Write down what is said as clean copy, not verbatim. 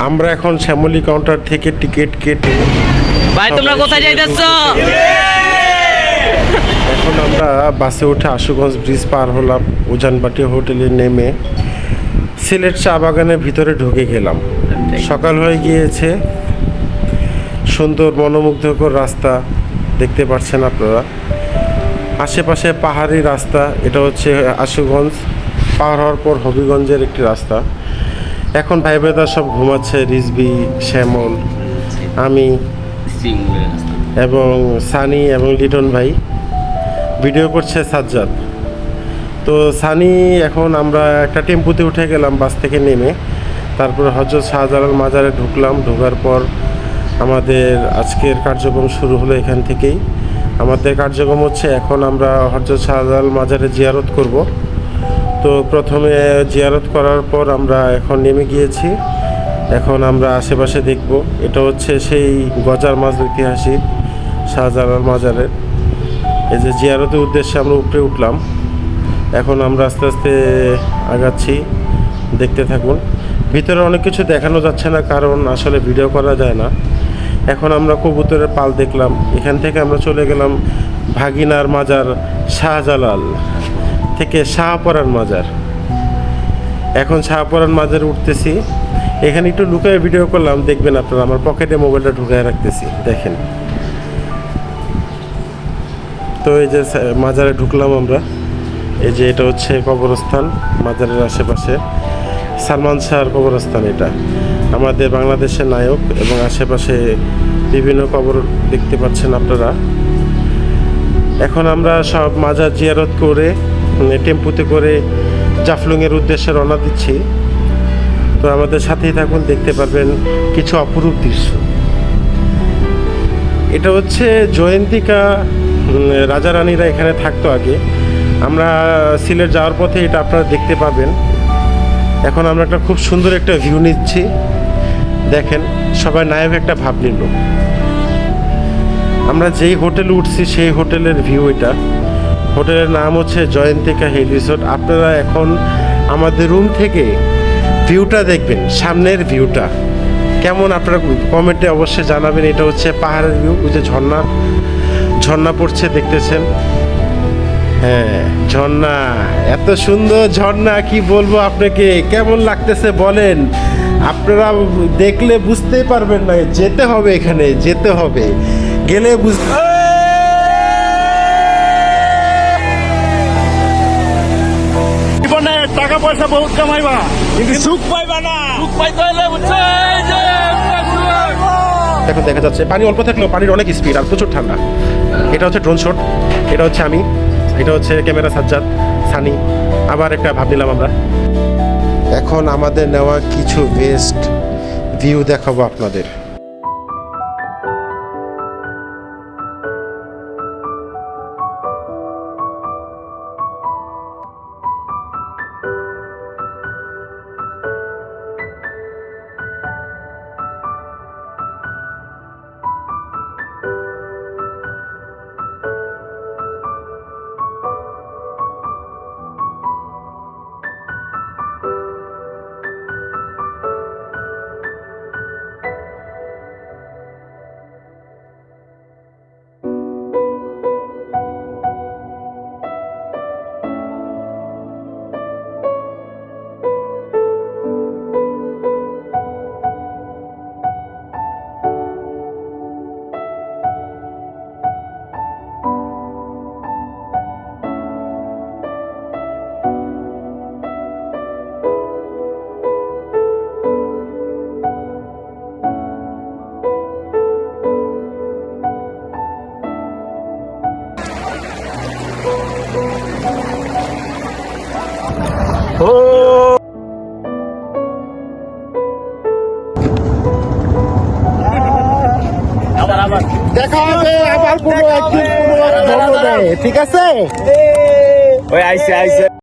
আমরা এখন শ্যামলী কাউন্টার থেকে টিকিট কেটে ভাই তোমরা কোথায় যাইতেছো? এখন আমরা বাসে উঠে আশুগঞ্জ ব্রিজ পার হলাম, উজানবাটি হোটেলে নেমে সিলেট চা বাগানের ভিতরে ঢুকে গেলাম। সকাল হয়ে গিয়েছে, সুন্দর মনোমুগ্ধকর রাস্তা দেখতে পাচ্ছেন আপনারা। আশেপাশে পাহাড়ি রাস্তা, এটা হচ্ছে আশুগঞ্জ পার হওয়ার পর হবিগঞ্জের একটি রাস্তা। এখন ভাই বেদা সব ঘুমাচ্ছে, রিজবি, শ্যামল, আমি এবং সানি এবং লিটন ভাই। ভিডিও করছে সাজ্জাদ। তো সানি, এখন আমরা একটা টেম্পুতে উঠে গেলাম বাস থেকে নেমে, তারপর হযরত শাহজালাল মাজারে ঢুকলাম। ঢোকার পর আমাদের আজকের কার্যক্রম শুরু হলো এখান থেকেই। আমাদের কার্যক্রম হচ্ছে এখন আমরা হযরত শাহজালাল মাজারে জিয়ারত করব। তো প্রথমে জিয়ারত করার পর আমরা এখন নেমে গিয়েছি। এখন আমরা আশেপাশে দেখব। এটা হচ্ছে সেই গজার মাছ, ঐতিহাসিক শাহজালাল মাজারের। এই যে জিয়ারতের উদ্দেশ্যে আমরা উপরে উঠলাম। এখন আমরা আস্তে আস্তে আগাচ্ছি, দেখতে থাকুন। ভিতরে অনেক কিছু দেখানো যাচ্ছে না, কারণ আসলে ভিডিও করা যায় না। এখন আমরা কবুতরের পাল দেখলাম। এখান থেকে আমরা চলে গেলাম ভাগিনার মাজার শাহজালাল থেকে শাহপরান মাজার। এখন শাহপরান মাজারে উঠতেছি। এখানে একটু লুকায় ভিডিও করলাম, দেখবেন আপনারা। আমার পকেটে মোবাইলটা ঢুকায় রাখতেছি, দেখেন। তো এই যে মাজারে ঢুকলাম আমরা। এই যে এটা হচ্ছে কবরস্থান মাজারের আশেপাশে, সালমান শাহর কবরস্থান। এটা আমাদের বাংলাদেশের নায়ক, এবং আশেপাশে বিভিন্ন কবর দেখতে পাচ্ছেন আপনারা। এখন আমরা সব মাজার জিয়ারত করে টেম্পুতে করে জাফলংয়ের উদ্দেশ্যে রওনা দিচ্ছি। তো আমাদের সাথেই থাকুন, দেখতে পারবেন কিছু অপরূপ দৃশ্য। এটা হচ্ছে জয়ন্তিকা, রাজা রানীরা এখানে থাকতো আগে। আমরা সিলেট যাওয়ার পথে এটা আপনারা দেখতে পাবেন। এখন আমরা একটা খুব সুন্দর একটা ভিউ নিচ্ছি, দেখেন। সবাই নায়ক একটা ভাব নিল। আমরা যেই হোটেলে উঠছি সেই হোটেলের ভিউ এটা। হোটেলের নাম হচ্ছে জয়ন্তিকা হিল রিসোর্ট। আপনারা এখন আমাদের রুম থেকে ভিউটা দেখবেন, সামনের ভিউটা কেমন আপনারা কমেন্টে অবশ্যই জানাবেন। এটা হচ্ছে পাহাড়ের ভিউ, ওই যে ঝর্ণা পড়ছে দেখতেছেন। হ্যাঁ, ঝর্ণা, এত সুন্দর ঝর্ণা, কি বলবো আপনাকে। কেমন লাগতেছে বলেন? আপনারা দেখলে বুঝতেই পারবেন না, যেতে হবে, এখানে যেতে হবে, গেলে বুঝতে। টাকা পয়সা বহুত কামাইবা, কিন্তু সুখ পাইবা না। সুখ পাইতে হলে বুঝছো, এখন দেখা যাচ্ছে পানি অল্প থাকলেও পানির অনেক স্পিড আর প্রচুর ঠান্ডা। এটা হচ্ছে ড্রোন শট, এটা হচ্ছে আমি, এটা হচ্ছে ক্যামেরা সাজ্জাদ, সানি। আবার একটা ভাব নিলাম আমরা। এখন আমাদের নেওয়া কিছু বেস্ট ভিউ দেখাবো আপনাদের। দেখা হবে আবার কোনো একদিন, কোনো এক ধর্ম, ঠিক আছে? ওই আইসে